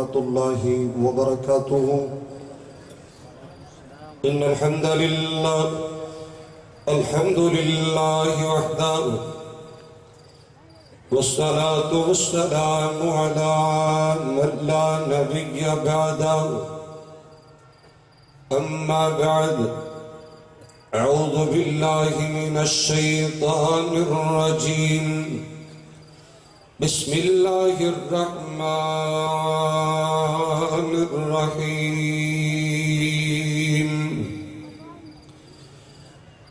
ورحمة الله وبركاته. إن الحمد لله وحده، والصلاة والسلام على من لا نبي بعده. أما بعد، أعوذ بالله من الشيطان الرجيم. بسم الله الرحمن الرحيم.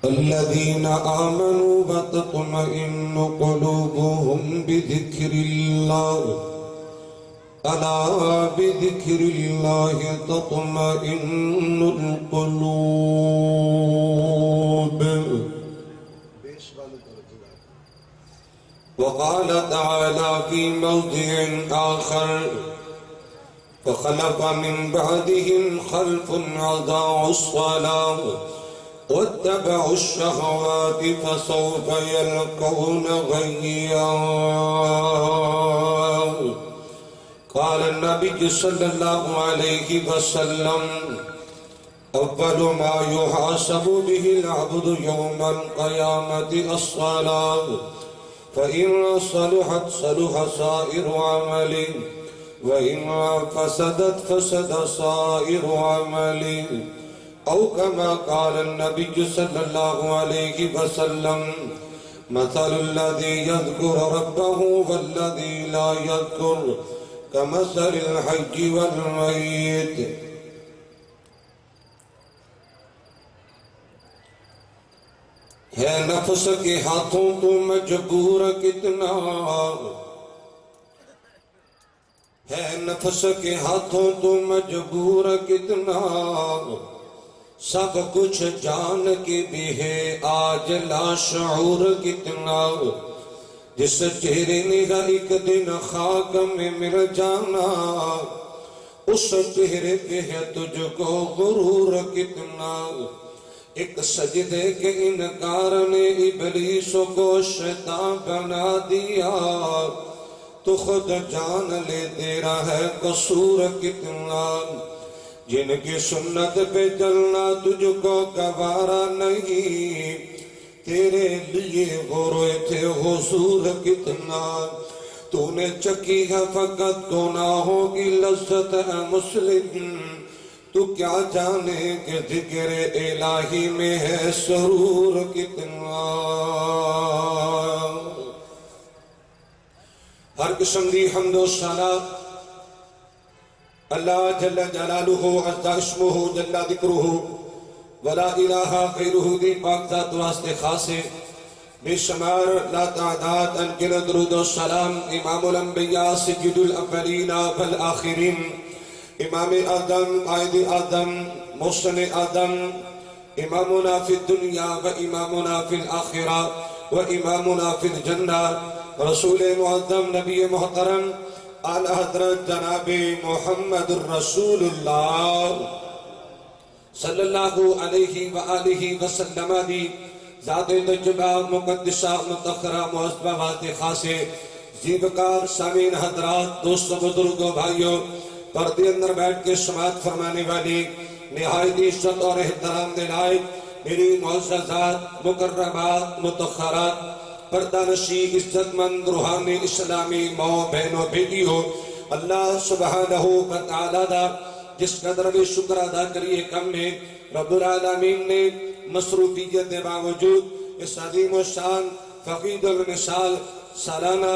الذين آمنوا وتطمئن قلوبهم بذكر الله، ألا بذكر الله تطمئن القلوب. وقال تعالى في موضع آخر: فخلف من بعدهم خلف أضاعوا الصلاة واتبعوا الشهوات فسوف يلقون غيا. قال النبي صلى الله عليه وسلم: أول ما يحاسب به العبد يوم القيامة الصلاة، فإن صلحت صلح سائر عمله، وإن فسدت فسد سائر عمله. أو كما قال النبي صلى الله عليه وسلم: مثل الذي يذكر ربه والذي لا يذكر كمثل الحي والميت. ہے نفس کے ہاتھوں تو مجبور کتنا، ہے نفس کے ہاتھوں تو مجبور کتنا، سب کچھ جان کے بھی ہے آج لاشعور کتنا. جس چہرے نے ایک دن خاک میں مل جانا، اس چہرے پہ ہے تجھ کو غرور کتنا. ایک سجدے کے انکار نے ابلیس کو شیطان بنا دیا، تو خود جان لے تیرا ہے قصور کتنا. جن کی سنت پہ چلنا تجھ کو گوارا نہیں، تیرے لیے غروئے تھے حضور کتنا. تو نے چکی ہے فقط گناہوں کی لذت ہے مسلم، تو کیا جانے کہ ذکر الہی میں ہے سرور کتنا. ہر قسم دی حمد و ثنا اللہ جل جلالہ عز اسمہ جل ذکرہ ولا الہ غیرہ دی پاک ذات واسطے خاصے بے شمار لا تعداد انگل درود و سلام امام الانبیاء سید الاولین والآخرین، امام آدم قائد آدم محسن آدم، امامنا فی الدنیا و امامنا فی الآخرہ و امامنا فی الجنہ، رسول معظم نبی محترم اعلی حضرت جناب محمد الرسول اللہ صلی اللہ علیہ وآلہ وسلم دی ذات تجبہ مقدسہ متخرہ معظمہ واسطے خاصے زیبکار سامین حضرات دوست بزرگ و بھائیوں، پردے اندر بیٹھ کے سماعت فرمانے والی نہایت عزت اور احترام دے لائق میری معززات مکرمات متخرات پردہ نشی عزت مند روحانی اسلامی ماں بہن و بیٹیوں، اللہ سبحانہ وتعالی دا جس قدر بھی شکر ادا کریے کم میں رب العالمین نے مصروفیت دے باوجود اس عظیم و شان فقید المثال سالانہ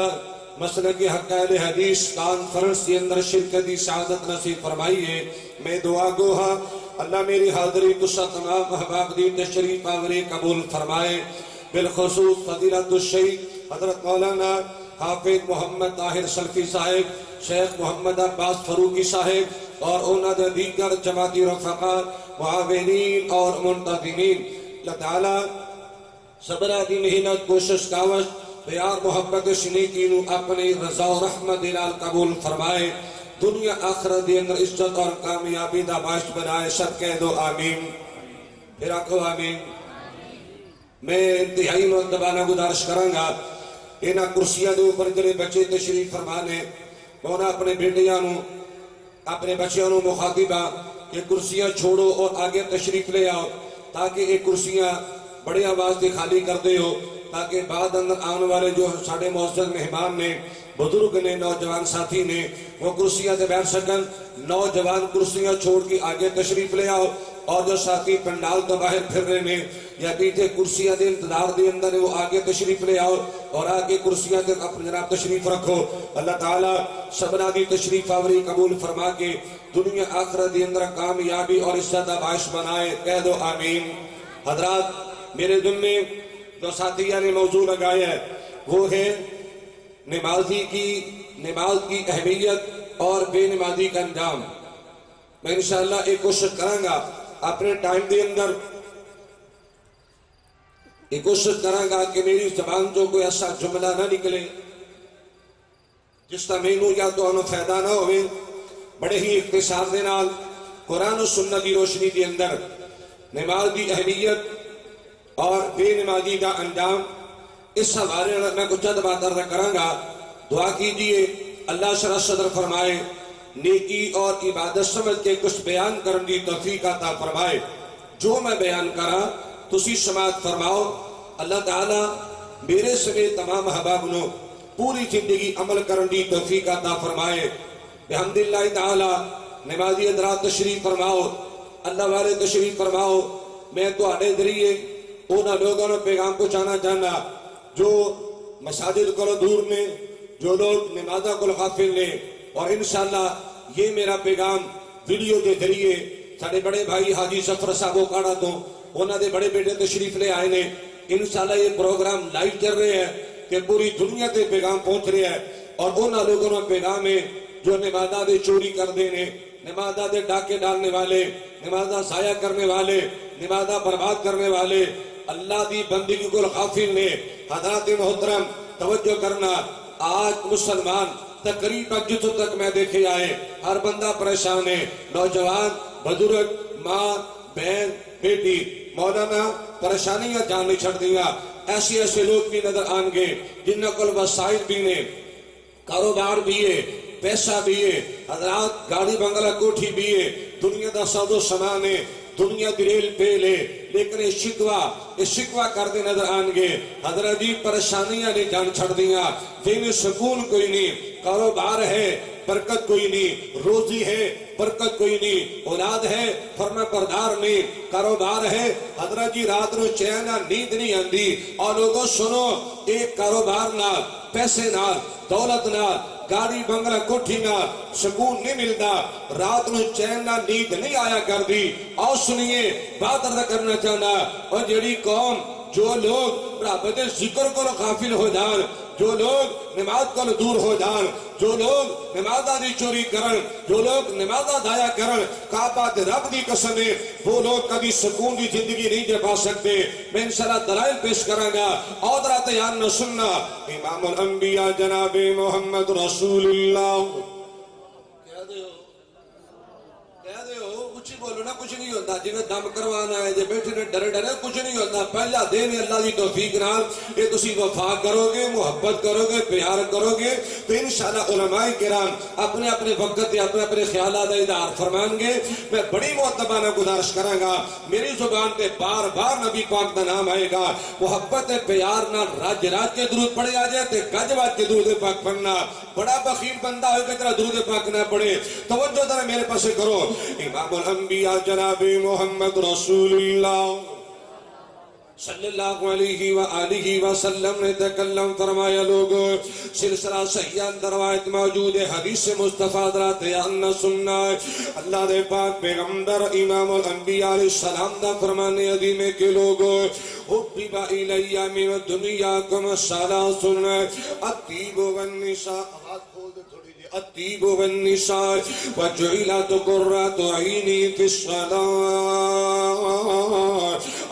مسلک حقائل حدیث کانفرنس کے اندر شرکت سعادت نصیب فرمائیے. میں دعا گو ہاں اللہ میری حاضری قصہ تمام احباب دی تشریف آوری قبول فرمائے. بالخصوص فضیلت الشیخ حضرت مولانا حافظ محمد طاہر سلفی صاحب، شیخ محمد عباس فروقی صاحب اور انہاں دے دیگر جماعتی رفقا معاونین اور منتظمین، اللہ تعالیٰ صبر دی محنت کوشش کاوش پیار محبت شنیکینو اپنی رضا و رحمت دلال قبول فرمائے. دنیا آخرت دی اندر عزت اور کامیابی دا باعث بنائے. سب کہہ دو آمین. پھر آکھو آمین. میں انتہائی مرتبانہ گزارش کروں گا انہاں کرسیاں دے اوپر جڑے بچے تشریف فرمانے، انہاں اپنے بیٹیاں نو اپنے بچیاں نو مخاطبہ کہ کرسیاں چھوڑو اور آگے تشریف لے آؤ تاکہ یہ کرسیاں بڑے آواز سے خالی کر دے ہو تاکہ بعد اندر آنے والے جو ساڑھے معزز مہمان نے بزرگ نے نوجوان ساتھی نے وہ کرسیاں سے بیٹھ سکن نوجوان کرسیاں چھوڑ کے آگے تشریف لے آؤ اور جو ساتھی پنڈال تو باہر پھر رہے ہیں یا پیچھے کرسیاں دے انتظار دے اندر وہ آگے تشریف لے آؤ اور آگے کرسیاں دے اپنے جناب تشریف رکھو اللہ تعالیٰ سبنا دی تشریف آوری قبول فرما کے دنیا آخرت دے اندر کامیابی اور عزت باعث بنائے کہہ دو آمین حضرات میرے دل میں جو ساتھیہ نے موضوع لگایا ہے وہ ہے نماز کی اہمیت اور بے نمازی کا انجام میں انشاءاللہ ایک کوشش کروں گا اپنے ٹائم دے اندر ایک کوشش کروں گا کہ میری زبان جو کوئی ایسا جملہ نہ نکلے جس کا مینو یا تو انہوں فائدہ نہ ہوئے بڑے ہی اختصار دے نال قرآن و سنت کی روشنی کے اندر نماز کی اہمیت اور بے نمازی کا انجام اس حوالے میں کچھ چند بات عرض کروں گا دعا کیجئے اللہ شرح صدر فرمائے نیکی اور عبادت سمجھ کے کچھ بیان کرنے کی توفیق عطا فرمائے جو میں بیان کرا تسی سماعت فرماؤ اللہ تعالیٰ میرے سمیت تمام احباب نو پوری زندگی عمل کرنے کی توفیق عطا فرمائے بحمداللہ تعالیٰ نمازی حضرات تشریف فرماؤ اللہ والے تشریف فرماؤ میں تو آڑے ذریعے انہاں لوگوں نے پیغام پہنچانا چاہنا جو مساجد کو دور نے جو لوگ نمازہ کو غافل نے اور انشاءاللہ یہ میرا پیغام ویڈیو کے ذریعے سارے بڑے بھائی حاجی سفر صاحبوں کاڑا تو انہاں دے بڑے بیٹے تشریف لے آئے نے انشاءاللہ یہ پروگرام لائیو چل رہے ہیں کہ پوری دنیا تے پیغام پہنچ رہے ہیں اور انہاں لوگوں نے پیغام ہے جو نمازہ دے چوری کر دینے نمازہ دے ڈاکے ڈالنے والے نمازہ ضائع کرنے والے نمازہ برباد کرنے والے اللہ دی بندگی کو غافل نے حضرات محترم توجہ کرنا آج مسلمان تقریبا جتوں تک میں دیکھے آئے ہر بندہ پریشان ہے نوجوان بزرگ ماں بہن بیٹی مولانا پریشانیاں جان نہیں چھڑ دیا ایسے لوگ بھی نظر آن گے جنہوں کو وسائل بھی نے کاروبار بھی ہے پیسہ بھی ہے حضرات گاڑی بنگلہ کوٹھی بھی ہے دنیا دا سود و سامان ہے دنیا دی ریل پیل ہے لیکن یہ شکوہ کرتے نظر آن گے حضرت جی پریشانیاں نہیں جان چھڑ دیا دین سکون کوئی نہیں کاروبار ہے برکت کوئی نہیں روزی ہے برکت کوئی نہیں اولاد ہے فرما بردار نہیں کاروبار ہے حضرت جی رات نو چین نیند نہیں آندی اور لوگوں سنو ایک کاروبار نال پیسے نال دولت نال گاڑی بنگلہ کوٹھی نہ سکون نہیں ملتا رات نو چین نہ نیند نہیں آیا کر دی اور سنیے بات عرض کرنا چاہنا اور جڑی قوم جو لوگ رب دے ذکر کو غافل ہو جان جو لوگ نماز کو دور ہو جان جو لوگ نمازہ دی چوری کرن جو لوگ نمازہ ضائع کرن کعبہ دے رب دی قسم ہے وہ لوگ کبھی سکون دی زندگی نہیں جے پا سکتے میں انشاءاللہ دلائل پیش کروں گا اور درات یاد نہ سننا امام الانبیاء جناب محمد رسول اللہ کہہ دے ہو اچھی بولو نا کچھ نہیں ہوتا جنہیں دم کروانا ہے جے بیٹھے نے ڈرے ڈرے کچھ نہیں ہوتا پہلا دین اللہ دی توفیق نال یہ تسی وفا کرو گے محبت کرو گے پیار کرو گے تو انشاءاللہ علماء کرام اپنے اپنے وقت اپنے خیالات اظہار فرمان گے میں بڑی معتبانہ گزارش کروں گا میری زبان تے بار بار نبی پاک دا نام آئے گا محبت پیار نال راج راج کے درود پڑھے آ جائے تے گج واج کے درود پاک پڑھنا بڑا بخیل بندہ ہوئے کہ تیرا درود پاک نہ پڑھے توجہ ذرا میرے پاس کرو امام الانبیاء جناب محمد رسول اللہ صلی اللہ علیہ وآلہ وسلم نے تکلم فرمایا لوگو سلسلہ صحیحان دروایت موجود ہے حدیث مصطفیٰ درات یعنی سننا اللہ دے پاک پیغمبر امام الانبیاء علیہ السلام دا فرمانے عظیم کے لوگو حبیبا الیہ من دنیاکم سلاسن الطیب والنساء آواز کھول دے تھوڑی جی الطیب والنساء وجعلت قرۃ عینی فی الصلاۃ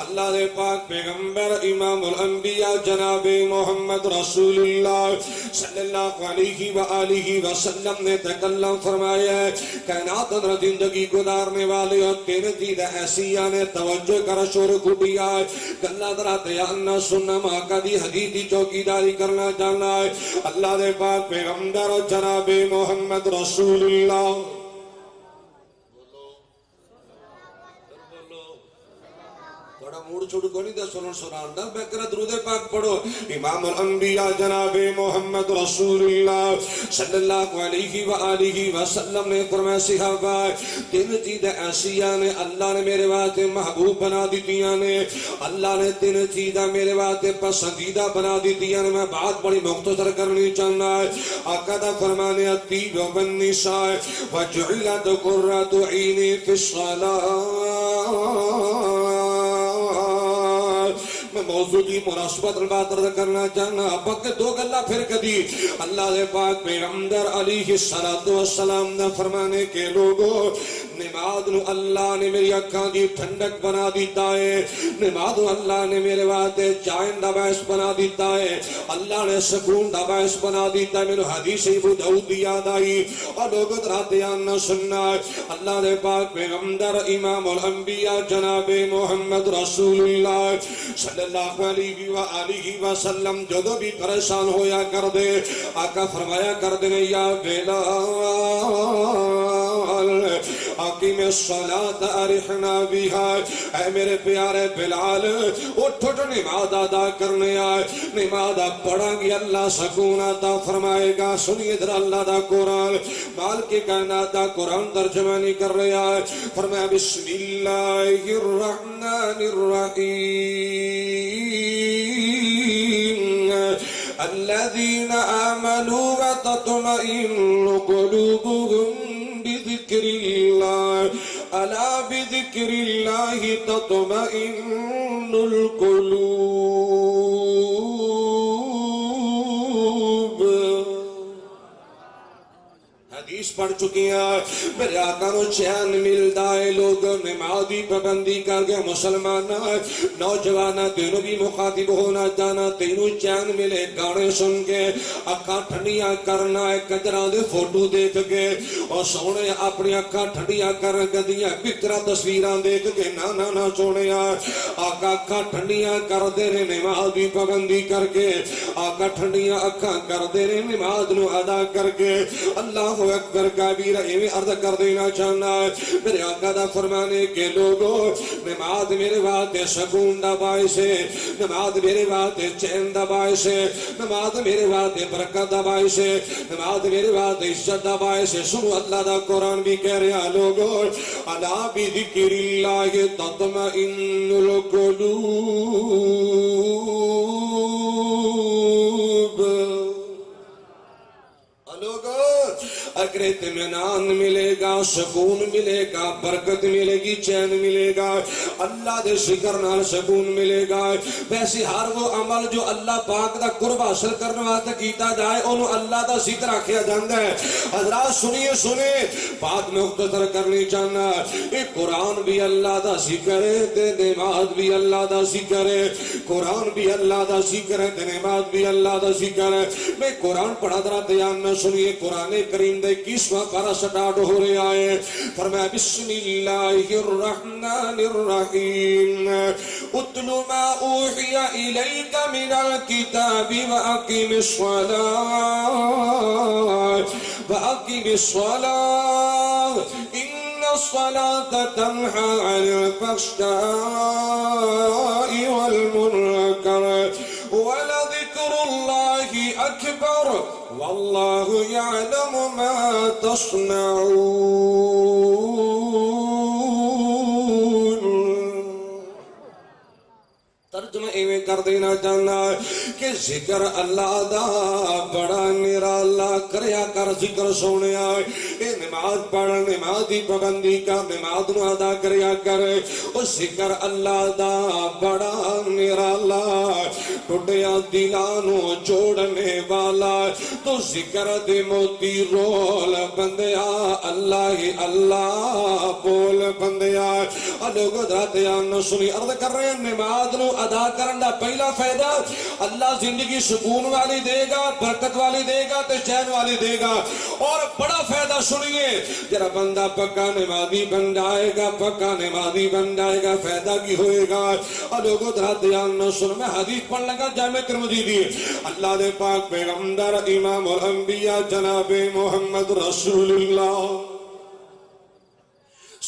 اللہ دے پاک پیغمبر امام الانبیاء جناب محمد رسول اللہ صلی اللہ علیہ وآلہ وسلم نے تکلم فرمایا ہے کائنات اندر زندگی گزارنے والے اور تین چیزیں ایسی آنے توجہ کر شور گھٹیا ہے گلہ درات یعنی سننا ماکہ دی حدیث دی چوکی داری کرنا جانا ہے اللہ دے پاک پیغمبر جناب محمد رسول اللہ چھوڑ کو نہیں دا سنن سنان دا میں کرا درود پاک پڑھو امام الانبیاء جناب محمد رسول اللہ صلی اللہ علیہ وآلہ وسلم نے فرمایا صحابہ تین چیزیں ایسیاں نے اللہ نے میرے واسطے محبوب بنا دیتیاں نے اللہ نے تین چیزیں میرے واسطے پسندیدہ بنا دیتیاں نے میں بات بڑی مختصر کرنی چاہنا ہے آقا دا فرمانے الطیب والنساء وجعلت قرۃ عینی فی الصلاۃ میں موضوع کی مناسبت بات عرض کرنا چاہنا پک دو گلہ پھر کدی اللہ دے پاک پیغمبر علیہ السلام نے فرمانے کے لوگوں نماز نو اللہ نے میری اکھاں دی ٹھنڈک بنا دیتا ہے نماز نو اللہ نے میرے واسطے چین دا باعث بنا دیتا ہے اللہ نے سکون دا باعث بنا دیتا ہے میرے حدیث ابو داؤد یاد آئی اور لوگوں رات نہ سننا اللہ دے پاک پیغمبر امام الانبیاء جناب محمد رسول اللہ صلی اللہ علیہ وآلہ وسلم جدو بھی پریشان ہویا کر دے آقا فرمایا کر دے یا بلال اقیم الصلاۃ ارحنا بها اے میرے پیارے بلال اٹھ اٹھ نماز ادا کرنے آئے نماز پڑھیں گے اللہ سکون عطا فرمائے گا سنیے ذرا اللہ دا قرآن مالک کائنات دا قرآن ترجمہ نہیں کر رہا ہے فرمایا بسم اللہ الرحمن الرحیم الذين آمنوا وتطمئن قلوبهم بذكر الله ألا بذكر الله تطمئن القلوب حدیث پڑھ چکی ہیں میرے آقا نو چین ملتا ہے لوگ نمازی پابندی کر کے مسلمان نوجوان تینوں بھی مخاطب ہونا چاہنا تینوں چین ملے گانے سن کے اکھاں ٹھنڈیاں کرنا ہے کجرا دے فوٹو دیکھ کے اور سونے اپنی اکھاں ٹھنڈیاں کر گدیاں بکرا تصویراں دیکھ کے نہ سونے آقا اکھاں ٹھنڈیاں کر دے رہے نمازی پابندی کر کے آقا ٹھنڈیاں اکھاں کر دے رہے نماز نو ادا کر کے اللہ اکبر کبیرہ یہ عرض کر دینا چاہنا ہے میرے آقا دا فرمانے کے لوگوں نماز میرے واسطے سکون دا باعث ہے نماز میرے واسطے چین دا باعث ہے نماز میرے واسطے برکت دا باعث ہے نماز میرے واسطے عزت دا باعث ہے سنو اللہ دا قرآن بھی کہہ رہا لوگوں الا بذکر اللہ تطمئن القلوب اگر اطمینان ملے گا سکون ملے گا برکت ملے گی چین ملے گا اللہ دے ذکر نال سکون ملے گا ویسے ہر وہ عمل جو اللہ پاک دا قرب حاصل کرنے واسطے کیتا جائے انہوں اللہ دا ذکر آکھیا جاندا ہے حضرات سنیے بات میں مختصر کرنی چاہنا یہ قرآن بھی اللہ دا ذکر ہے تے نماز بھی اللہ دا ذکر ہے قرآن بھی اللہ دا ذکر ہے تے نماز بھی اللہ دا ذکر ہے میں قرآن پڑھا درا دھیان میں سنیے قرآن کریم دے 21واں پارہ سٹارٹ ہو رہا ہے فرمایا بسم اللہ الرحمن الرحیم اتل ما اوحی الیک من الکتاب واقم الصلاة ان الصلاة تنہى عن الفحشاء والمنکر ولذکر اللہ اکبر واللہ یعلم ما تصنعون ترجمہ ایویں کر دینا چاہنا کہ ذکر اللہ دا بڑا نرالا کریا کر ذکر سونے آئے اے نماز پڑھ نماز دی پابندی کا نماز نو ادا کریا کر او ذکر اللہ دا بڑا نرالا ٹوٹیا دلانو جوڑنے والا تو ذکر دے موتی رول بندیا اللہ اللہ بول بندیا لوگوں دراتیان سنی عرض کر رہے ہیں نماز نو ادا کرنا پہلا فائدہ اللہ زندگی سکون والی دے گا برکت والی دے گا تے چین والی دے گا اور بڑا فائدہ سنیے جرا بندہ پکا نمازی بن جائے گا پکا نمازی بن جائے گا فائدہ کی ہوئے گا اور لوگوں درہ دھیان نہ سن میں حدیث پڑھ لگا جامع ترمذی دی اللہ دے پاک پیغمبر امام الانبیاء جناب محمد رسول اللہ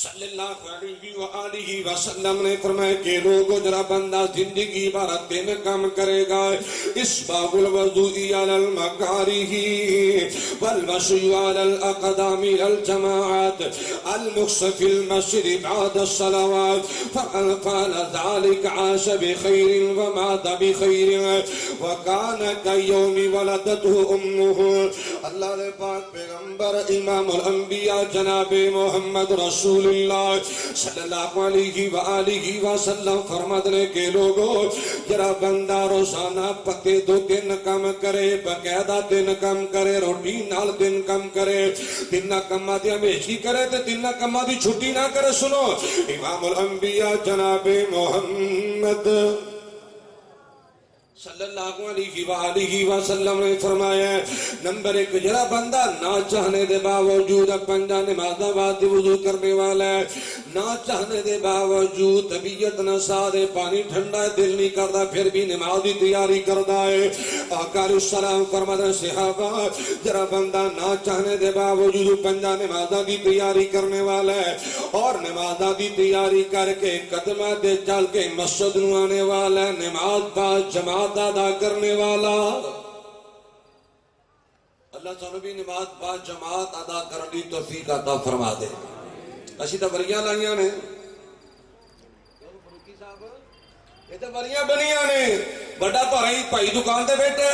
صلی اللہ علیہ وآلہ وسلم نے فرمایا کہ لوگوں جرا بندہ زندگی بھر 3 کام کرے گا، اسباغ الوضوء علی المکارہ والمشی علی الاقدام الجماعات المکث فی المسجد بعد الصلوات فمن فعل ذلك عاش بخیر ومات بخیر وکان کیوم ولدته امه۔ اللہ نے پاک پیغمبر امام الانبیاء جناب محمد رسول اللہ صلی اللہ علیہ وآلہ وسلم فرماتے ہیں کہ لوگوں جرا بندہ روزانہ پتے 2-3 کام کرے، باقاعدہ 3 کام کرے، روٹین نال 3 کام کرے، 3 کاماں دی ہمیشہ کرے تے 3 کاماں دی چھٹی نہ کرے۔ سنو امام الانبیاء جناب محمد صلی اللہ علیہ وآلہ وسلم نے فرمایا نمبر 1 جرا بندہ نہ چاہنے دے باوجود 5 نمازاں بعد وضو کرنے والا ہے، نہ چاہنے دے باوجود طبیعت نہ سادے پانی ٹھنڈا ہے دل نہیں کرتا پھر بھی نماز کی تیاری کرتا ہے۔ آقا علیہ السلام فرماتے ہیں صحابہ جرا بندہ نہ چاہنے دے باوجود 5 نمازاں کی تیاری کرنے والا ہے اور نمازاں کی تیاری کر کے قدمہ دے چل کے مسجد نو آنے والا ہے، نماز با جماعت ادا کرنے والا، اللہ تعالیٰ بھی نماز با جماعت ادا کرنے توفیق عطا فرما دے۔ اسی تو بریاں لائیاں نے، یہ تو بریاں بنیاں نے، بڑا بھائی دکان دے بیٹھے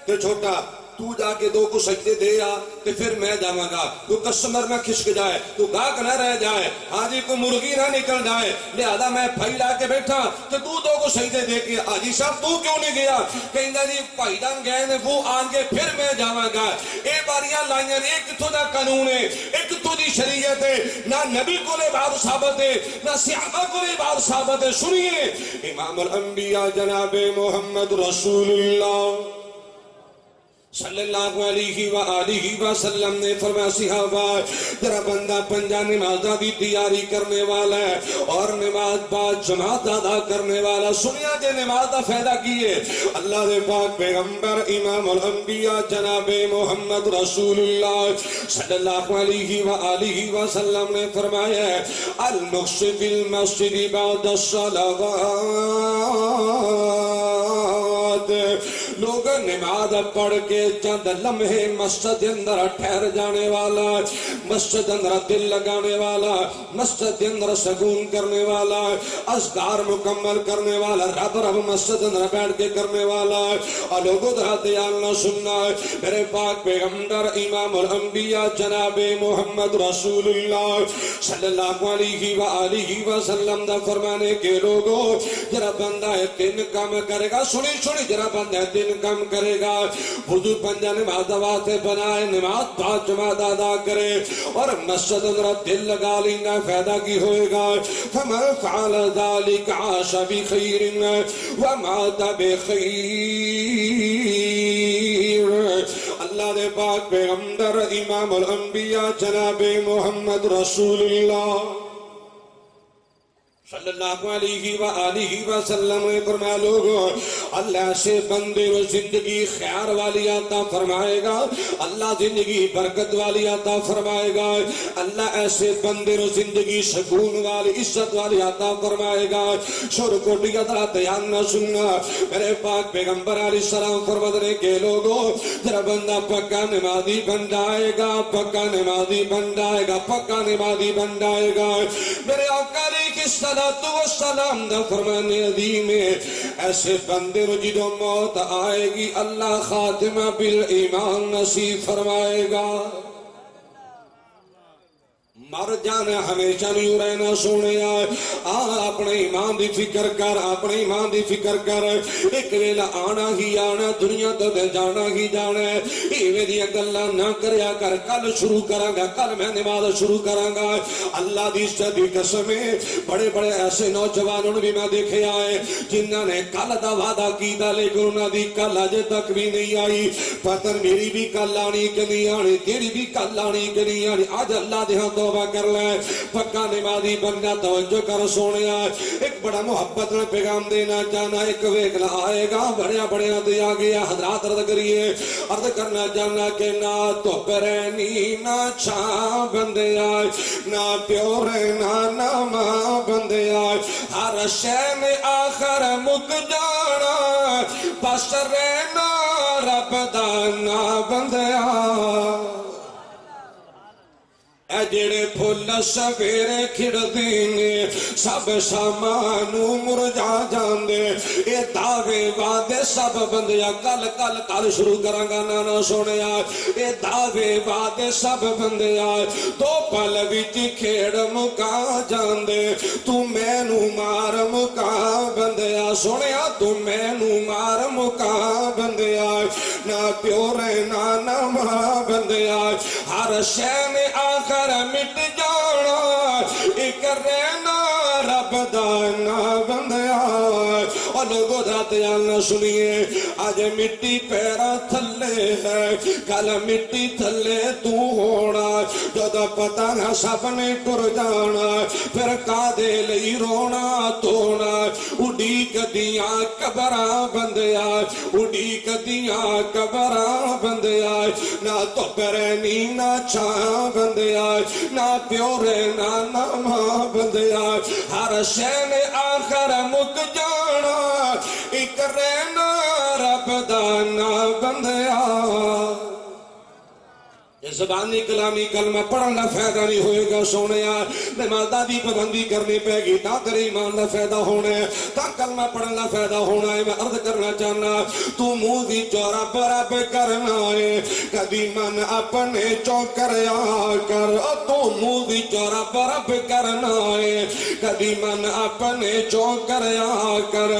تے چھوٹا تو جا کے 2 کو سجدے دے آ تے پھر میں جاواں گا، تو کسٹمر میں کھسک جائے، تو گاہک نہ رہ جائے، حاجی کو مرغی نہ نکل جائے، لہذا میں بھائی لا کے بیٹھا تو 2 کو سجدے دے کے حاجی صاحب تو کیوں نہیں گیا؟ کہندا جی بھائی جان گئے نے وہ آن کے پھر میں جاواں گا۔ اے باریاں لائیاں نے، ایک تو دا قانون ہے، ایک تو دی شریعت ہے، نہ نبی کو لے بات ثابت ہے نہ صحابہ کو لے بات ثابت ہے۔ سنیے امام الانبیاء جناب محمد رسول اللہ صلی اللہ علیہ وآلہ وسلم نے فرمایا صحابہ جرا بندہ 5 نمازاں دی تیاری کرنے والا ہے اور نماز با جماعت ادا کرنے والا، سنیا جے نماز دا فائدہ کیے؟ اللہ دے پاک پیغمبر امام الانبیاء جناب محمد رسول اللہ صلی اللہ علیہ وآلہ وسلم نے فرمایا المکث فی المسجد بعد الصلوات، لوگ نماز پڑھ کے چند لمحے مسجد اندر ٹھہر جانے والا، مسجد اندر دل لگانے والا، مسجد اندر سکون کرنے والا، اذکار مکمل کرنے والا، رب رب مسجد اندر بیٹھ کے کرنے والا، اور لوگوں درہ دیال نہ سننا میرے پاک پیغمبر امام الانبیاء جناب محمد رسول اللہ صلی اللہ علیہ وآلہ وسلم دا فرمانے کے لوگوں جرا بندہ 3 کام کرے گا، سنی جرا بندہ 3 کام کرے گا، وضو 5 نماز واسطے بنائے، نماز با جماعت ادا کرے اور مسجد اندر دل لگا لینا، فائدہ کی ہوئے گا فمن فعل ذلك عاش بخیر ومات بخیر۔ اللہ دے پاک پیغمبر امام الانبیاء جناب محمد رسول اللہ صلی اللہ علیہ وآلہ وسلم نے فرمایا لوگوں اللہ سے بندے کو زندگی خیر والی عطا فرمائے گا، اللہ زندگی برکت والی عطا فرمائے گا، اللہ ایسے بندے کو زندگی سکون والی عزت والی عطا فرمائے گا۔ شور کوٹی کا طرح دھیان نہ سننا میرے پاک پیغمبر علیہ السلام فرماتے کہ لوگوں ذرا بندہ پکا نمازی بن جائے گا، پکا نمازی بن جائے گا، پکا نمازی بن جائے گا۔ میرے آقا علیہ السلام دا فرمانے عظیم ہے ایسے بندے کو جدو موت آئے گی اللہ خاتمہ بالایمان نصیب فرمائے گا۔ مر جانا ہمیشہ نہیں رہنا سونے اپنے ایمان دی فکر کر، اپنے ایمان دی فکر کر، ایک ویلا آنا ہی آنا، دنیا تو جانا ہی جانا ہے، ایویں دی گلاں نہ کریا کر کل شروع کراں گا، کل میں نماز شروع کراں گا۔ اللہ دی عزت دی قسم ہے بڑے بڑے ایسے نوجوانوں بھی میں دیکھے آئے جنہاں نے کل دا وعدہ کیتا لیکن انہاں دی کل اجے تک بھی نہیں آئی، پتہ میری بھی کل آنی کہ نہیں آنی، تیری بھی کل آنی کہ نہیں آنی۔ آج اللہ دے ہاں تو توبہ کر لے پکا نمازی بننا توجہ کر سونیا ایک بڑا محبت میں پیغام دینا چاہنا ایک ویکلا آئے گا بڑیا بڑیا دیا گیا حضرات عرض کریے عرض کرنا چاہنا کہ نہ تو پرینی نہ چھا بندے آئے نہ پیو رہنا نہ ماں بندے آئے ہر شین آخر مک جانا بس رہنا رب دانا بندے آئے اے جڑے پھل سویرے کھڑ دینے سب سامانو مرجا جاندے اے دعوے وعدے سب بندیا کل شروع کرانگا نانا سونیا اے دعوے وعدے سب بندیا دو پل وچ کھیڑ مکا جاندے تو مینو مار مکا بندیا سونیا تو مینو مار مکا بندیا نہ پیو رہنا نہ ماں بندیا ہر شین آخر مٹ جانا ایک رہنا رب دانا بندیا اور لوگوں رات جاننا سنیے آج مٹی پیرا تھلے ہے کل مٹی تھلے تو ہونا جو دا پتہ نہ سب نے ٹر جانا پھر کادے لئی رونا تونا اڈی کدیاں قبراں بندیا اڈی کدیاں قبراں بندیا نہ تو پرینی نہ چھاں بندیا نہ پیو رہنا نہ ماں بندیا ہر شین آخر مک جانا ایک رہنا رب دانا بندیا زبانی کلامی کلمہ پڑھنا فائدہ نہیں ہوئے گا سونیا نماز دی پابندی کرنی پے گی تا تیرے ایمان دا فائدہ ہونا ہے تا کلمہ پڑھنا فائدہ ہونا ہے میں عرض کرنا چاہنا تو منہ دی چورا براب کرنا ہے کبھی من اپنے چوکریا کر تو منہ دی چورا براب کرنا ہے کبھی من اپنے چوکریا کر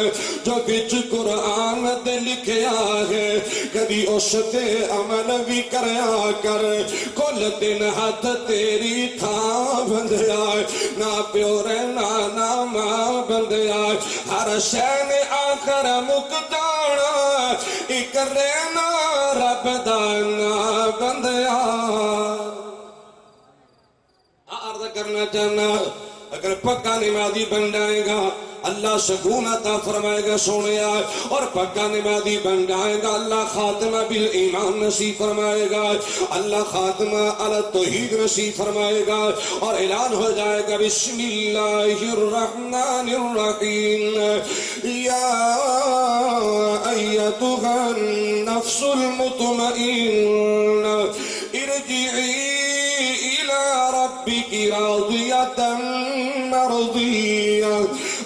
جو بچ قرآن دے لکھیا ہے کبھی اس تے عمل بھی کریا کر کل دن ہاتھ تیری تھا بندیا نہ پیو رہنا نہ ماں بندیا ہر شین آخر مک جانا ایک رہنا رب دانا بندیا عرض کرنا چاہنا اگر پکا نمازی بن جائے گا اللہ سکون عطا فرمائے گا سونیا اور پکا نمازی بن جائے گا اللہ خاتمہ بالایمان نصیب فرمائے گا اللہ خاتمہ علی التوحید نصیب فرمائے گا اور اعلان ہو جائے گا بسم اللہ الرحمن الرحیم یا ایتها النفس المطمئنہ ارجعی الى ربک راضیتا مرضیہ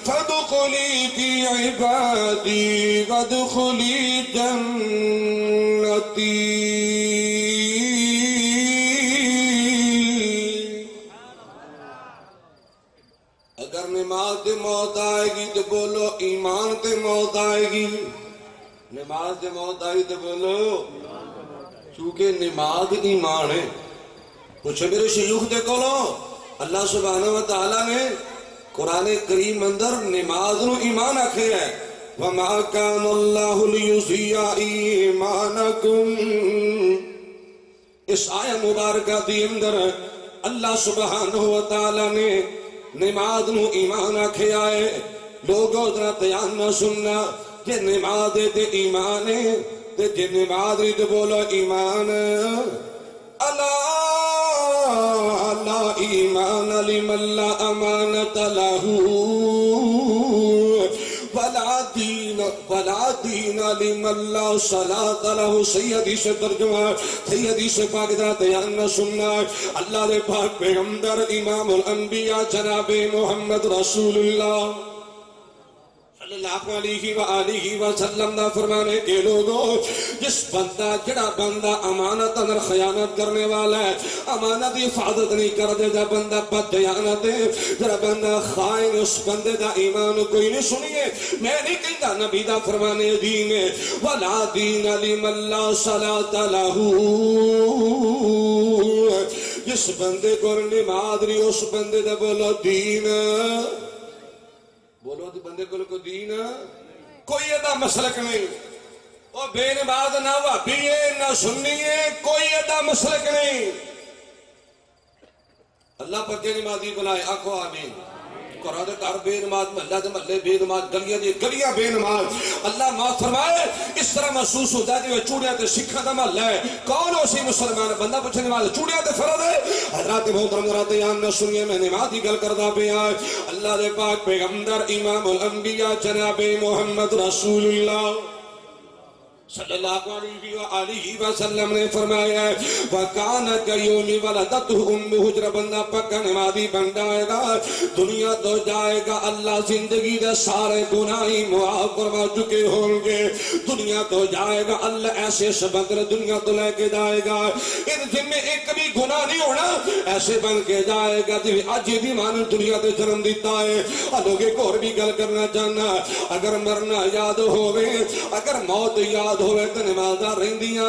فادخلی فی عبادی وادخلی جنتی اگر نماز تے موت آئے گی تو بولو ایمان تے موت آئے گی نماز تے موت آئی تو بولو چونکہ نماز ایمان ہے پوچھو میرے شیوخ دے کولو اللہ سبحانہ وتعالی نے قرآن کریم اندر نماز نو ایمان آکھے ہے وَمَا كَانَ اللَّهُ لِيُضِيعَ إِيمَانَكُمْ اس آیہ مبارکہ دی اندر اللہ سبحانہ وتعالی نے نماز نو ایمان آکھے آئے لوگوں ذرا تیان نہ سننا کہ نماز دے ایمان ہے تے نماز تے بولو ایمان اللہ لا ایمان لمن لا امانت له ولا دین لمن لا صلاة له سیدی سے ترجمہ سیدی سے پاک ذات یان سننا اللہ دے پاک پیغمبر امام الانبیاء جناب محمد رسول اللہ صلی اللہ علیہ وآلہ وسلم دا فرمانے کے لوگوں جس بندہ جڑا بندہ امانت اندر خیانت کرنے والا ہے امانت حفاظت نہیں کر دے جا بندہ بدیانت ہے جڑا بندہ خائن اس بندے دا ایمان کوئی نہیں سنیے میں نہیں کہتا نبی دا فرمانے دین ہے وَلَا دِينَ لِمَنْ لَا صَلَاةَ لَهُ جس بندے کو نماز نہیں اس بندے دا بولو دین بولو تو بندے کو دین کوئی ادا مسلک نہیں وہ بے نماز نہ وہابی ہے نہ سنی ہے کوئی ادا مسلک نہیں اللہ پکے نمازی بنائے، آخو آمین۔ قرآن گھر بے نماز، محلہ دے محلے بے نماز، گلیاں دی گلیاں بے نماز، اللہ معاف فرمائے۔ اس طرح محسوس ہوتا ہے کہ چوڑیاں تے سکھاں دا محلہ ہے، کون ہو سی مسلمان؟ بندہ پوچھے نماز چوڑیاں تے فرض ہے؟ حضرات محترم حضرات یان نہ سنیے، میں نماز دی گل کردا پیا۔ اللہ دے پاک پیغمبر امام الانبیاء جناب محمد رسول اللہ صلی اللہ علیہ وآلہ وسلم نے فرمایا ہے وَكَانَ كَيُومِ وَلَدَتْهُ أُمُّهُ، جب بندہ پکا نمازی بن جائے گا دنیا تو جائے گا، اللہ زندگی دے سارے گناہی معاف فرما چکے ہوں گے۔ دنیا تو جائے گا، اللہ ایسے سبندر دنیا تو لے کے جائے گا، ان جن میں ایک بھی گناہ نہیں ہونا، ایسے بن کے جائے گا جی آج بھی مان دنیا تے جنم دیتا ہے۔ لوگ ایک اور بھی گل کرنا چاہنا، اگر مرنا یاد ہوئے، اگر موت یاد ہوئے تو نمازاں رہندیاں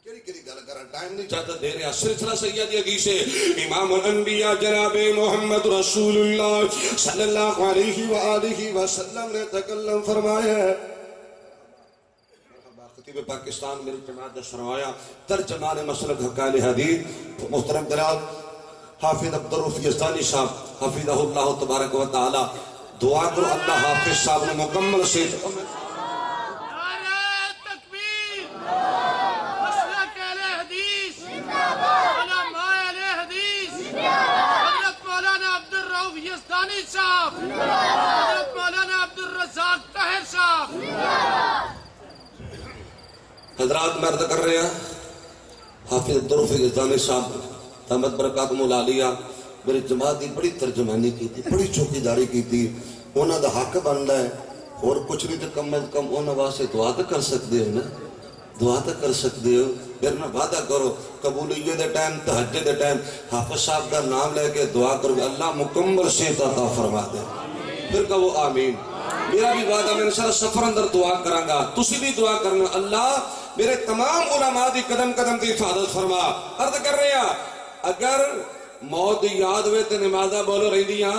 کیڑی گل کرن، ٹائم نہیں چاہتا دے رہا۔ سلسلہ سیدی حدیث امام الانبیاء جناب محمد رسول اللہ صلی اللہ علیہ وآلہ وسلم نے تکلم فرمایا ہے۔ خطیب پاکستان میری جماعت نے سنوایا ترجمان مسلک حقائل حدیث محترم جناب حافظ عبدالرؤف یزدانی صاحب حفظہ اللہ تبارک و تعالی۔ دعا کرو اللہ حافظ صاحب نے مکمل سے نعرہ تکبیر، مسلک اہل حدیث، علماء اہل حدیث، حضرت مولانا عبدالرؤف یزدانی صاحب، حضرت مولانا عبدالرزاق طاہر صاحب۔ حضرات میں عرض کر رہے ہیں حافظ عبدالرؤف یزدانی صاحب دامت برکات مولا علیہ میری جماعت دی بڑی ترجمانی کی تھی، بڑی چوکیداری کی تھی، انہاں دا حق بندا ہے اور کچھ نہیں تو کم از کم انہاں واسطے دعا تو کر سکتے ہو نا، دعا تو کر سکتے ہو۔ پھر نہ وعدہ کرو قبولیت دے ٹائم تہجد دے ٹائم حافظ صاحب کا نام لے کے دعا کرو اللہ مکمل صحت عطا فرما دے، پھر کہو آمین۔ میرا بھی وعدہ میں انشاءاللہ سفر اندر دعا کروں گا، تسی بھی دعا کرنا اللہ میرے تمام علماء دی قدم قدم دی حفاظت فرما۔ عرض کر رہے ہیں اگر موت یاد ہوئے تو نمازہ بولو رہندیاں،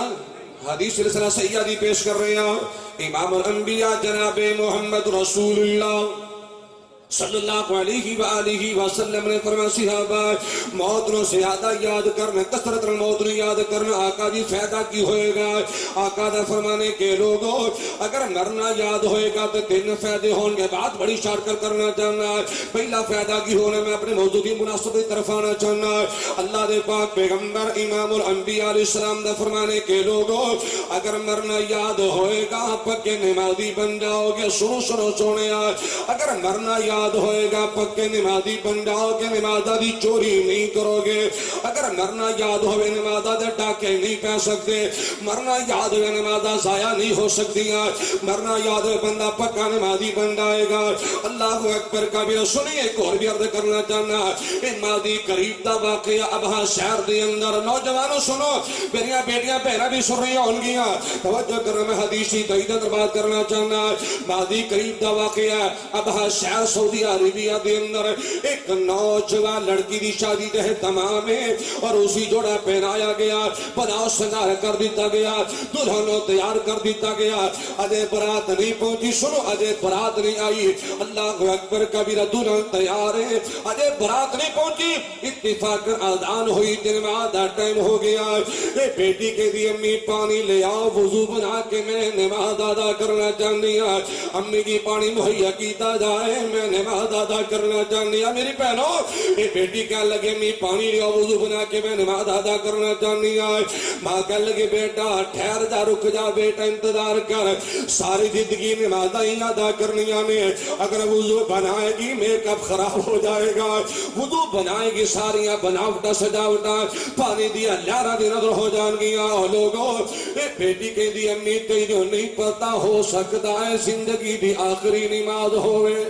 حدیث سلسلہ سیدی پیش کر رہے ہیں امام الانبیاء جناب محمد رسول اللہ صلی اللہ علیہ وآلہ وسلم نے فرمایا صحابہ موت نو زیادہ یاد کرنا، کثرت موت نو یاد کرنا، آقا جی فائدہ کی ہوئے گا؟ آقا دا فرمانے کے لوگوں اگر مرنا یاد ہوئے گا تو تین فائدے ہوں گے، بات بڑی شارٹ کر کرنا چاہنا۔ پہلا فائدہ کی ہونے میں اپنے موضوع کی مناسبت طرف آنا چاہنا۔ اللہ دے پاک پیغمبر امام الانبیاء علیہ السلام دا فرمانے کے لوگوں اگر مرنا یاد ہوئے گا پکے نمازی بن جاؤ گے۔ سنو سنو سونے اگر مرنا یاد ہوئے گا پکے نمازی بن جاؤ گے، نمازہ دی چوری نہیں کرو گے۔ اگر مرنا یاد ہوئے نمازہ دے ڈاکے نہیں پہ سکتے، مرنا یاد ہوئے نمازہ ضائع نہیں ہو سکتی، مرنا یاد ہوئے بندہ پکا نمازی بن جائے گا۔ اللہ اکبر کبیر۔ سنیے ایک اور بھی عرض کرنا چاہنا، ماضی قریب دا واقعہ ابہا شہر دے اندر، نوجوانوں سنو میریاں بیٹیاں بہناں بھی سن رہی ہوں گیاں، توجہ کرنا میں حدیثی دعیدت بات کرنا چاہنا۔ ماضی قریب دا واقعہ ابہا شہر سعودی عربیہ دے اندر ایک نوجوان لڑکی دی شادی دے تمام ہے اور اسی جوڑا پہنایا گیا، بناؤ سنگار کر دیتا گیا، دلہنوں تیار کر دیتا گیا۔ اجے برات نہیں پہنچی، سنو اجے برات نہیں آئی، اللہ اکبر کبیرہ، دلہن تیار ہے اجے برات نہیں پہنچی، اتفاق آذان ہوئی نماز دا ٹائم ہو گیا۔ اے بیٹی کے دی امی پانی لے آؤ، وضو بنا کے میں نماز ادا کرنا چاہنی ہوں۔ امی کی پانی مہیا کیتا جائے، میں نماز ادا کرنا چاہنی ہوں۔ میری بہنوں اے بیٹی کہنے لگے امی پانی لے آؤ، وضو بنا کے میں نماز ادا کرنا چاہنی ہوں۔ ماں کہنے لگے بیٹا ٹھہر جا، رک جا بیٹا، انتظار کر، ساری زندگی نمازاں ہی ادا کرنیاں نے، اگر وضو بنائے گی میک اپ خراب ہو جائے گا، وضو بنائے گی ساریاں بناوٹا سجاوٹا پانی دیا لیارہ دی نظر ہو جان گیا۔ لوگوں اے بیٹی کے دی امی تیجو نہیں پتا ہو سکتا ہے زندگی دی آخری نماز ہوئے،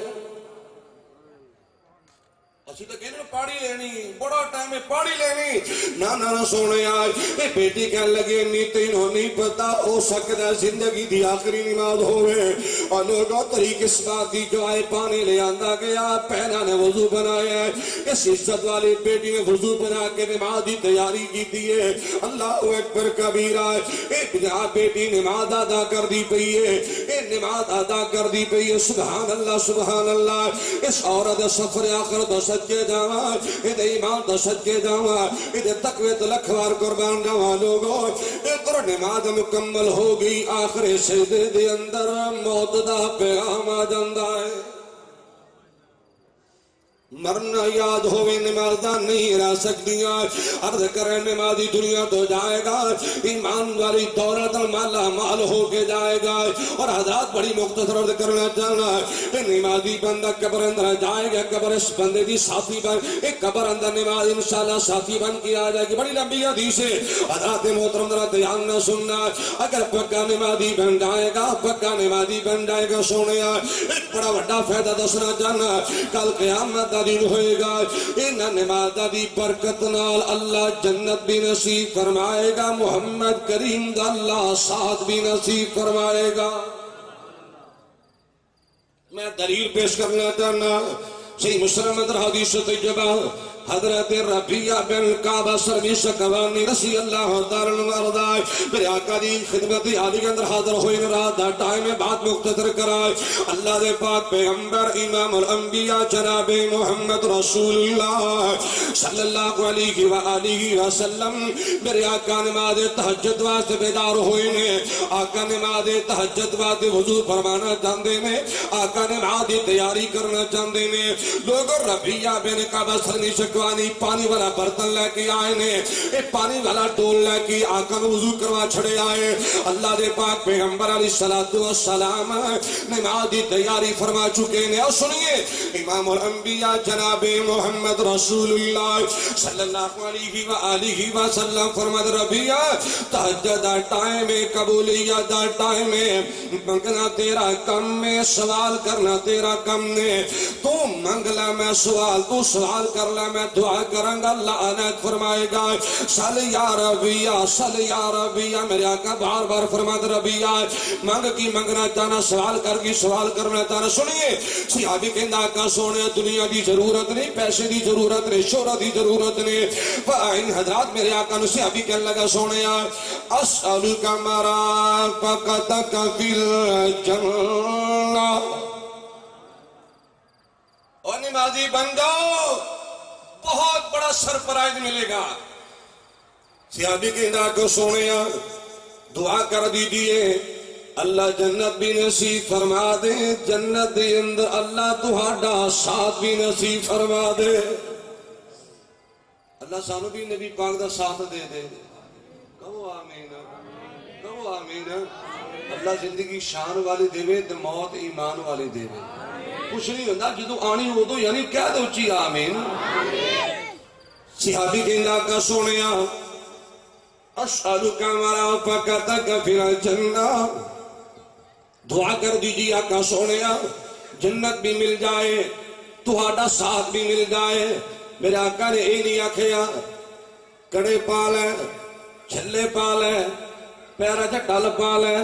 اسی تو کہنے پاڑی لینی، بڑا ٹائم ہے پاڑی لینی، نہ سونے آج اے بیٹی کہنے لگے امی تینوں نہیں پتا ہو سکتا زندگی دی آخری نماز ہوئے۔ اور لوگوں طریق اس بات دی جو آئے پانی لے آندہ گیا، پہنا نے وضو بنایا ہے، اس عزت والی بیٹی نے وضو بنا کے نماز دی تیاری کی دیئے۔ اللہ اکبر کبیرہ، ایک جہاں بیٹی نماز ادا کر دی پئی ہے، نماز ادا کر دی پئی سبحان اللہ سبحان اللہ اس عورت سفر آخر تو سجے جاواں اے ایمان تو سجے جاواں اے تقوی تو لکھوار قربان جاواں لوگو اے نماز مکمل ہو گئی آخر سجدے دے اندر موت دا پیغام آ جاندا ہے مرنا یاد ہوئے نمازاں نہیں رہ سکتیاں عرض کریں نمازی دنیا تو جائے گا ایمان والی دولت مالا مال ہو کے جائے گا اور حضرات بڑی مختصر عرض کرنا چاہنا نمازی بندہ قبر اندر جائے گا قبر اس بندے دی ساتھی بن ایک قبر اندر نماز انشاءاللہ ساتھی بن کی آ جائے گی بڑی لمبی حدیث ہے حضرات محترم ذرا دھیان نہ سننا اگر پکا نمازی بن جائے گا پکا نمازی بن جائے گا سونے ایک بڑا بڑا فائدہ دسنا چاہنا کل قیامت دن ہوئے گا ان نماز دی برکت نال اللہ جنت بھی نصیب فرمائے گا محمد کریم دا اللہ ساتھ بھی نصیب فرمائے گا میں دلیل پیش کرنا چاہنا صحیح مسلم در حدیث طیبہ حضرت ربیہ بن کعبہ سرمی شکوانی رضی اللہ تعالیٰ عنہ ارضائے میرے آقا دی خدمت عالی کے اندر حاضر ہوئے رات دا ٹائم میں بات مختصر کرائے اللہ دے پاک پیغمبر امام الانبیاء جناب محمد رسول اللہ صلی اللہ علیہ وآلہ وسلم میرے آقا نماز تہجد واسطے بیدار ہوئے نے آقا نماز تہجد واسطے وضو فرمانا چاہتے نے آقا نماز تیاری کرنا چاہتے نے لوگ ربیہ بن کعبہ سرمی پانی والا برتن لے کے آئے نے ایک پانی والا ڈول لے کے آقا نے وضو کروا چھڑے آئے اللہ دے پاک پیغمبر علیہ السلام نماز دی تیاری فرما چکے نے اور سنیے امام الانبیاء جناب محمد رسول اللہ صلی اللہ علیہ وآلہ وسلم فرماد ربیہ تہجد دا ٹائم قبولیہ دا ٹائم منگنا تیرا کم میں سوال کرنا تیرا کم نے تو منگلا میں سوال تو سوال کر لے میں دعا کروں گا اللہ عنایت فرمائے گا صلی یا ربیہ میرے آقا بار بار فرماد ربیہ مانگ کی منگنا چاہنا سوال کر کی سوال کرنا چاہنا سنیے صحابی کہندہ آقا سونے دنیا دی ضرورت نہیں پیسے دی ضرورت نہیں شہرت دی ضرورت نہیں فائن حضرات میرے آقا نے صحابی کہنے لگا سونے اسألک مرافقتک فی الجنہ اور نمازی بن جاؤ بہت بڑا سرپرائز ملے گا صحابی کے اندر کو سونے دعا کر دیجئے اللہ جنت بھی نصیب فرما دے جنت دے اندر اللہ تہاڈا ساتھ بھی نصیب فرما دے اللہ سانو بھی نبی پاک دا ساتھ دے دے کہو آمین کہو آمین اللہ زندگی شان والی دے وے موت ایمان والی دے وے کچھ نہیں ہوتا جدو آنی ہو تو یعنی کہہ دو چی آمین صحابی کے علاقہ سونیا اسألک مرافقتک فی الجنہ دعا کر دیجئے آقا سونیا جنت بھی مل جائے تہاڈا ساتھ بھی مل جائے میرے آقا نے اے نہیں آکھیا کڑے پالے چھلے پالے پیرا چٹال پالے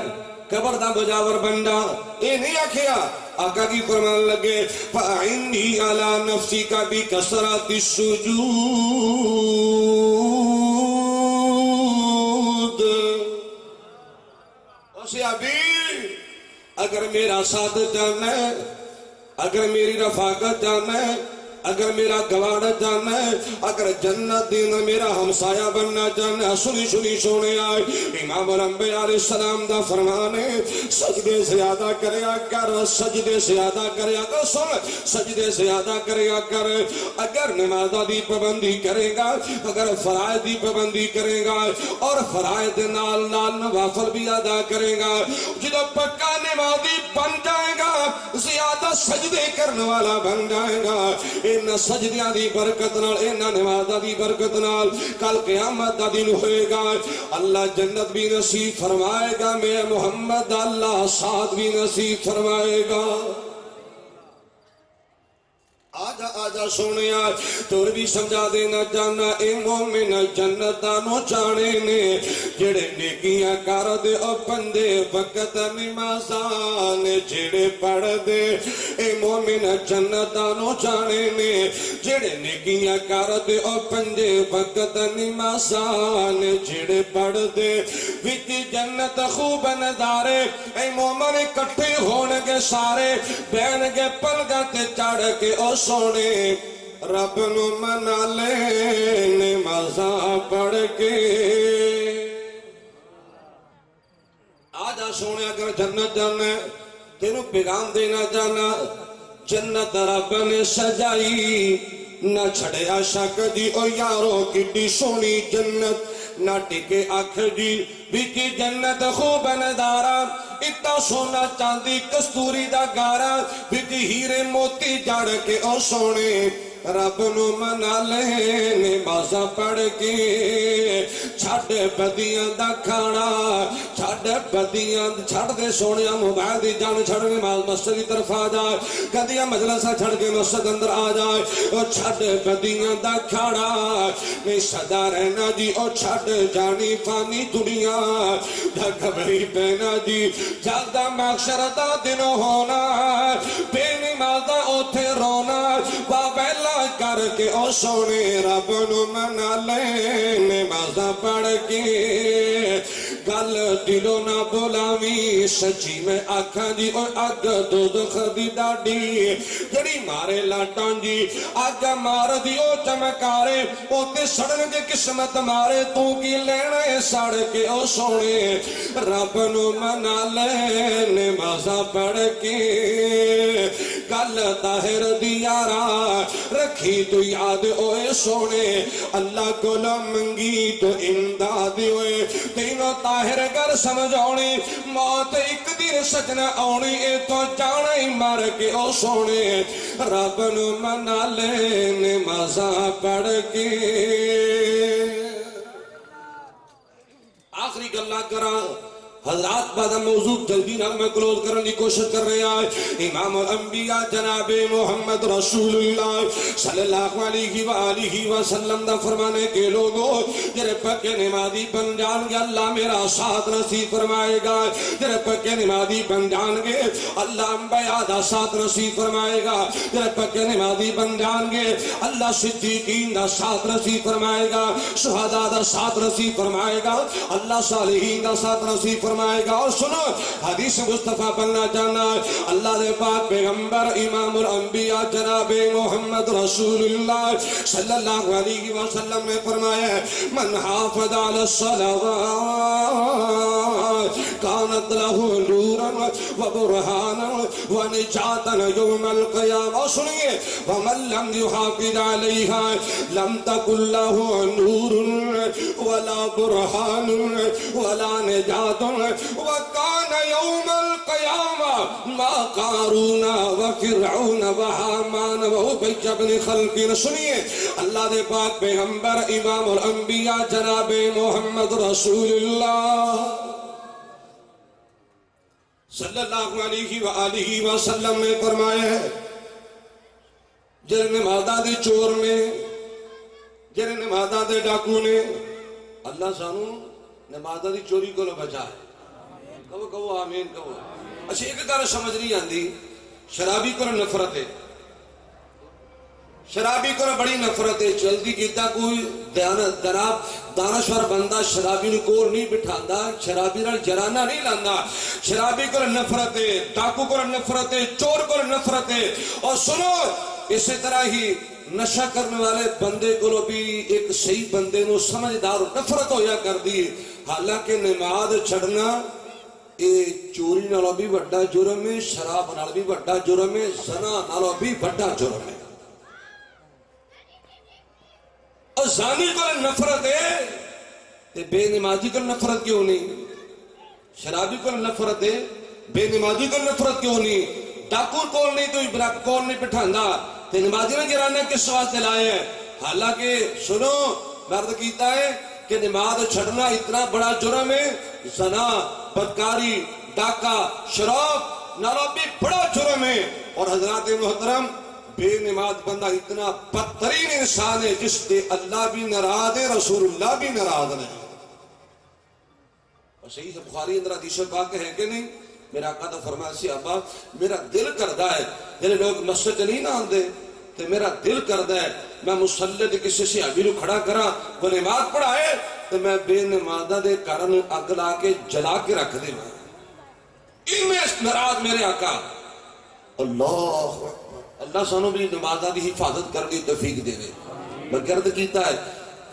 قبر دا بجاور بندہ اے نہیں آکھیا آقا کی فرمان لگے فَأَعِنِّي عَلَى نَفْسِكَ بِكَسْرَةِ السُّجُودِ اسے ابھی اگر میرا ساتھ جانا ہے اگر میری رفاقت جانا ہے اگر میرا گوارا جانا ہے اگر جنت دینا میرا ہمسایہ بننا جانا ہے سنی سنی سونے آئے امام الانبیاء علیہ السلام دا فرمانے سجدے زیادہ کریا کر سجدے زیادہ کریا کر سن سجدے زیادہ کریا کر اگر نمازہ دی پابندی کرے گا اگر فرائض دی پابندی کرے گا اور فرائض نال نال نوافل بھی ادا کرے گا جدو پکا نمازی بن جائے گا زیادہ سجدے کرنے والا بن جائے گا ان سجدیاں دی برکت نال ان نمازاں دی برکت نال کل قیامت دا دن ہوئے گا اللہ جنت بھی نصیب فرمائے گا میں محمد اللہ ساتھ بھی نصیب فرمائے گا آجا آجا سونیا تور بھی سمجھا دینا جانا اے مومن جنتانو چانے نے جڑے نیکیاں کر دے او پندے وقت نمازان جڑے پڑھ دے اے مومن جنتانو چانے نے جڑے نیکیاں کر دے او پندے وقت نمازان جڑے پڑھ دے وچ جنت خوب نظارے اے مومن اکٹھے ہون گے سارے بہن گے پلگاں تے چڑھ کے او سونے رب نو منا لے نمازاں پڑھ کے آجا سونے اگر جنت جانا ہے تینوں پیغام دینا جانا جنت رب نے سجائی نہ چھڑیا شک جی او یارو کڈی سونی جنت نہ ٹکے آنکھ جی وچ جنت خوب نظارہ اتا سونا چاندی کستوری دا گارا وچ ہیرے موتی جڑ کے او سونے رب نو منا لے نمازاں پڑھ کے چھڑ بدیاں دا کھانا چھڑ بدیاں چھڑ دے سونیاں موبائل دی جان چھڑ نماز مسجد کی طرف آ جائے کدیاں مجلسہ چھڑ کے مسجد اندر آ جائے او چھڑ بدیاں دا کھانا میں صدا رہنا جی او چھڑ جانی فانی دنیا ڈھک بھئی پینا جی جلدہ محشر دا دنوں ہونا بے نمازہ اوتھے رونا بابیلا کر کے او سونے رب نو منا لے نمازاں پڑھ کے گل دلوں نہ بلاوی سچی میں آکھاں جی او اگ دوزخ دی ڈاڈی جڑی مارے لاٹاں جی اگ مار دی او چمکارے او تے سڑن دے قسمت مارے تو کی لینے سڑ کے او سونے رب نو منا لے نمازاں پڑھ کے گل طاہر دی یارا رکھی تو یاد اوے سونے اللہ کو منگی تو امداد ہوئے تینوں طاہر گر سمجھونی موت ایک دن سجنا آنی اے تو جانا ہی مار کے او سونے رب نو منا لے نمازاں پڑھ کے آخری گلہ کرا حضرات بعد موضوع جلدی نال میں کلوز کرنے کی کوشش کر رہے ہیں امام الانبیاء جناب محمد رسول اللہ صلی اللہ علیہ وآلہ وسلم دا فرمانے کے لوگوں جرے پکے نمازی بن جان گے اللہ میرا ساتھ نصیب فرمائے گا جرے پکے نمازی بن جان گے اللہ انبیاء دا ساتھ نصیب فرمائے گا جرے پکے نمازی بن جان گے اللہ صدیقین دا ساتھ نصیب فرمائے گا شہداء دا ساتھ نصیب فرمائے گا اللہ صالحین دا ساتھ نصیب فرمائے گا اور سنو حدیث مصطفیٰ بننا جانا اللہ دے پاک پیغمبر امام الانبیاء جناب محمد رسول اللہ صلی اللہ علیہ وسلم نے فرمایا من حافظ علی الصلوات کانت له نورا وبرهانا ونجاتا یوم القیامہ اور سنیے ومن لم يحافظ علیها لم تکن له نور ولا برهان ولا نجات وكان يوم القيامة ما قارون وفرعون وحامان وأبي بن خلق سنیے اللہ دے پاک پیغمبر امام الانبیاء جناب محمد رسول اللہ صلی اللہ علیہ وآلہ وسلم نے فرمایا ہے جن نمازاں دے چور نے جن نمازاں دے ڈاکو نے اللہ سانو نمازاں دی چوری کو بچائے کہو آمین کہو اچھا ایک گل سمجھ نہیں آندی شرابی کو نفرت ہے شرابی کو بڑی نفرت ہے جلدی کیتا کوئی دانشور بندہ شرابی نو کول نہیں بٹھاندا شرابی نال جرانہ نہیں لاندا شرابی کو نفرت ہے ڈاکو کو نفرت ہے چور کو نفرت ہے اور سنو اسی طرح ہی نشہ کرنے والے بندے کو بھی ایک صحیح بندے نو سمجھدار نفرت ہویا کر دی حالانکہ نماز چھڑنا اے چوری نالوں بھی بڑا جرم ہے شراب نال بھی بڑا جرم ہے زنا نالوں بھی بڑا جرم ہے اور زانی کو نفرت ہے تے بے نمازی کو نفرت کیوں نہیں شرابی کو نفرت ہے بے نمازی کو نفرت کیوں نہیں ڈاکو کول نہیں تو ابراہیم کول نہیں بٹھاندا تے نمازی نے گرانے کس واسطے لائے ہیں حالانکہ سنو مرد کیتا ہے کہ نماز چھڑنا اتنا بڑا جرم ہے زنا بدکاری ڈاکہ شراب نالوں بھی بڑا جرم ہے اور حضرات محترم بے نماز بندہ اتنا بدترین انسان ہے جس سے اللہ بھی ناراض ہے رسول اللہ بھی ناراض نہیں اور صحیح سے بخاری اندر حدیث پاک ہے کہ نہیں میرا آقا تو فرمایا سی ابا میرا دل کردا ہے جڑے لوگ مسجد نہیں نہ آندے تے تو میرا دل کردا ہے میں مصلی تے کسی صحابی نو کھڑا کرا وہ نماز پڑھائے تو میں بے نمازاں دے گھر نو اگ لا کے جلا کے رکھ دے ناراض میرے آقا اللہ اللہ سانو بھی نمازاں دی حفاظت کرنے دی توفیق دے میں گرد کیتا ہے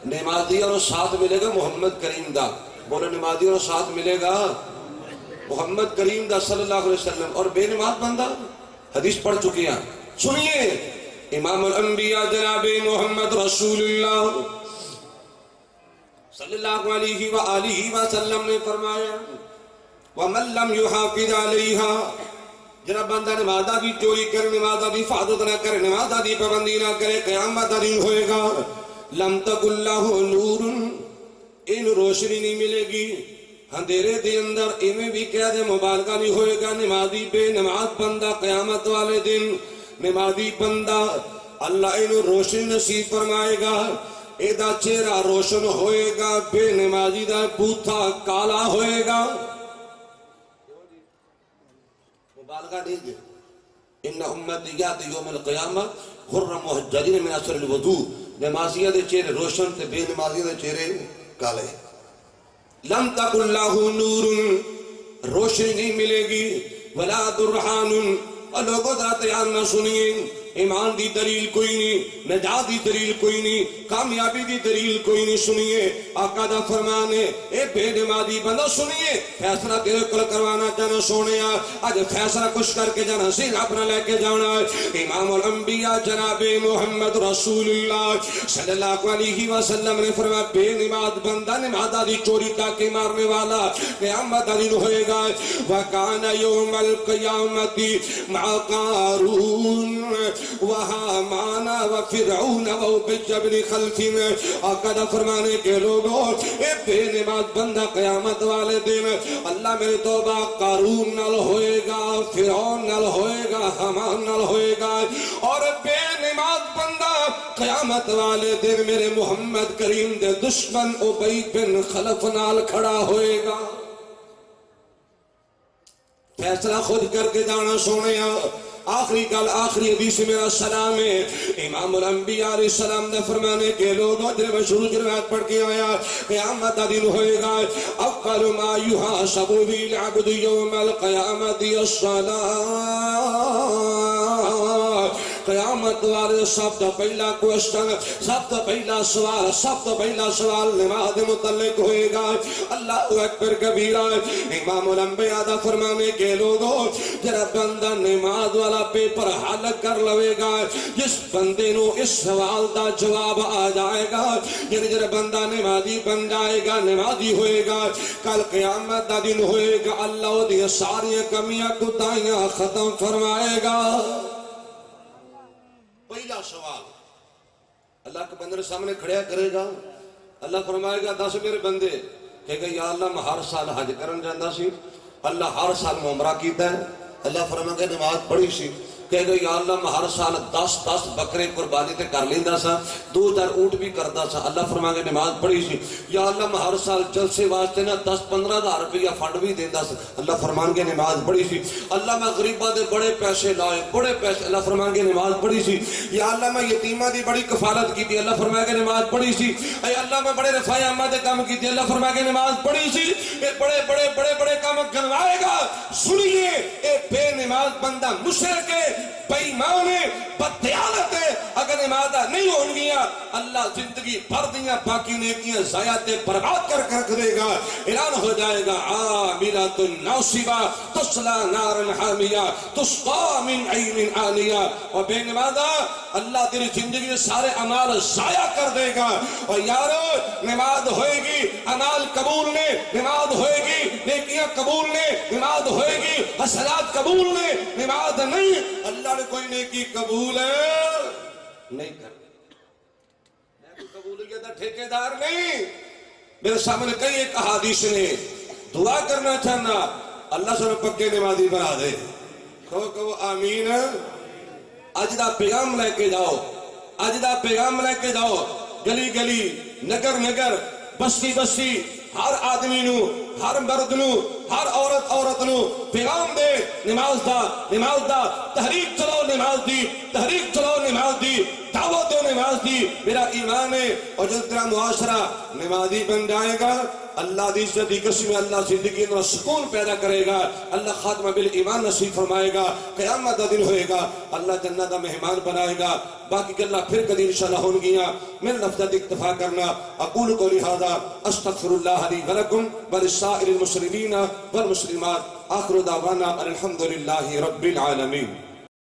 نمازی اور ساتھ ملے گا محمد کریم دا بولے نمازی اور ساتھ ملے گا محمد کریم دا صلی اللہ علیہ وسلم اور بے نماز بندہ حدیث پڑھ چکے ہیں سنیے امام الانبیاء جناب محمد رسول اللہ صلی اللہ علیہ وآلہ وسلم نے فرمایا وَمَن لَّمْ يُحَافِظْ عَلَيْهَا جناب بندہ نمازہ دی چوری کرے نمازہ دی حفاظت نہ کرے نمازہ دی پابندی نہ کرے قیامت دن ہوئے گا لم تکن لہ نور ان روشنی نہیں ملے گی اندھیرے دے اندر ایویں بھی کہہ دے مبالغہ نہیں ہوئے گا نمازی بے نماز بندہ قیامت والے دن نمازی بندہ اللہ انہوں روشنی نصیب فرمائے گا ایدہ چہرہ روشن ہوئے گا بے نمازی دا بوتھا کالا ہوئے گا مبالغہ نہیں دے ان امتیات یوم القیامہ غرم محجرین من اثر الوضوء نمازیہ دے چہرے روشن تے بے نمازیہ دے چہرے کالے لم تکن لاہو نور روشنی نہیں ملے گی ولا درحان اور لوگوں ذرا تیار نہ سنیے ایمان دی دلیل کوئی نہیں نجات دی دلیل کوئی نہیں کامیابی دی دلیل کوئی نہیں سنیے آقا دا فرمان ہے اے بے نمازی بندہ سنیے فیصلہ تیرے کل کروانا چاہنا سونے آج فیصلہ کچھ کر کے جانا سیر اپنا لے کے جانا امام الانبیاء جناب محمد رسول اللہ صلی اللہ علیہ وسلم نے فرمایا بے نماز بندہ نمازہ دی چوری تاکہ مارنے والا قیامت دن ہوئے گا وَكَانَ يَوْمَ الْقِيَامَةِ مَعَ قَارُونَ وَحَامَانَ وَفِرْعَوْنَ وَأُبَيَّ بْنِ خَلْفٍ آقا دا فرمانے کے لوگوں اے بے نماز بندہ قیامت والے دن اللہ میرے توبہ قارون نال ہوئے گا فرعون نال ہوئے گا حامان نال ہوئے گا اور بے نماز بندہ قیامت والے دن میرے محمد کریم دے دشمن ابی بن خلف نال کھڑا ہوئے گا فیصلہ خود کر کے جانا سونے آخری کل آخری حدیث میرا سلام ہے امام الانبیاء علیہ السلام نے فرمانے کے لوگوں جنہیں میں شروع جنوات پڑھ کے آیا قیامت دن ہوئے گا اقل ما یحاسب بی العبد یوم القیامت الصلاة قیامت والے سب تو پہلا کوشچن سب تو پہلا سوال نماز متعلق ہوئے گا اللہ اکبر کبیرہ امام الانبیاء دا فرمانے کے لوگوں جنہ بندہ نماز والا پیپر حل کر لوے گا جس بندے نو اس سوال دا جواب آ جائے گا یعنی جنہ بندہ نمازی بن جائے گا نمازی ہوئے گا کل قیامت دا دن ہوئے گا اللہ دی ساری کمیاں کوتاہیاں ختم فرمائے گا پہلا سوال اللہ کے بندے سامنے کھڑیا کرے گا اللہ فرمائے گا دس میرے بندے کہے گا یا اللہ میں ہر سال حج کرن جاندہ سی اللہ ہر سال میں عمرہ کیتا ہے اللہ فرمائے گا نماز پڑھی سی کہے گا یا اللہ میں ہر سال 10 بکرے قربانی تے کر لیندہ سا 2000 اونٹ بھی کردہ سا اللہ فرمائے گا نماز پڑھی سی یا اللہ میں ہر سال جلسے واسطے نا 10-15 ہزار روپیہ فنڈ بھی دیندہ سا اللہ فرمان کے نماز پڑھی سی اللہ میں غریبہ دے بڑے پیسے لائے بڑے پیسے اللہ فرمان کے نماز پڑھی سی یا اللہ میں یتیمہ دی بڑی کفالت کی تھی اللہ فرمائے گا نماز پڑھی سی اے اللہ میں بڑے رفائی عامہ دے کام کی تھی اللہ فرمائے گا نماز پڑھی سی اے بڑے کام گنوائے گا سنیے اے بے نماز بندہ مشرک بےمان بدیانت اگر نمازہ نہیں ہون گیا اللہ زندگی بھر دیا باقی نیکیاں ضائعات برباد کر کر دے گا اعلان ہو جائے گا عاملۃ ناصبہ تصلی نارا حامیہ تسقی من عین آنیہ اور بے نمازہ اللہ تیری زندگی میں سارے اعمال ضائع کر دے گا اور یارو نماز ہوئے گی اعمال قبول نے نماز ہوئے گی نیکیاں قبول نے نماز ہوئے گی حسنات قبول نے نماز نہیں اللہ نے کوئی نیکی قبول نہیں کرنی میں کوئی قبولیت کا ٹھیکیدار نہیں میرے سامنے کئی ایک احادیث نے دعا کرنا چاہنا اللہ سے پکے نمازی بنا دے کہو آمین اج دا پیغام لے کے جاؤ اج دا پیغام لے کے جاؤ گلی گلی نگر نگر بستی بستی ہر آدمی نو، ہر مرد نو، ہر عورت نو پیغام دے، نماز دا، تحریک چلو نماز دی، تحریک چلو نماز دی، دعوت دو نماز دی۔ میرا ایمان ہے اور جب تیرا معاشرہ نمازی بن جائے گا، اللہ دی عزت دی قسم، اللہ زندگی میں سکون پیدا کرے گا، اللہ خاتمہ بالایمان نصیب فرمائے گا، قیامت دا دن ہوئے گا، اللہ جنت دا مہمان بنائے گا۔ باقی کہ اللہ پھر کدی انشاءاللہ ہون گیا، میں لفظ اکتفا کرنا۔ اقول قولی ھذا استغفر اللہ لی ولکم ولسائر المسلمین والمسلمات، آخر دعوانا الحمدللہ رب العالمین۔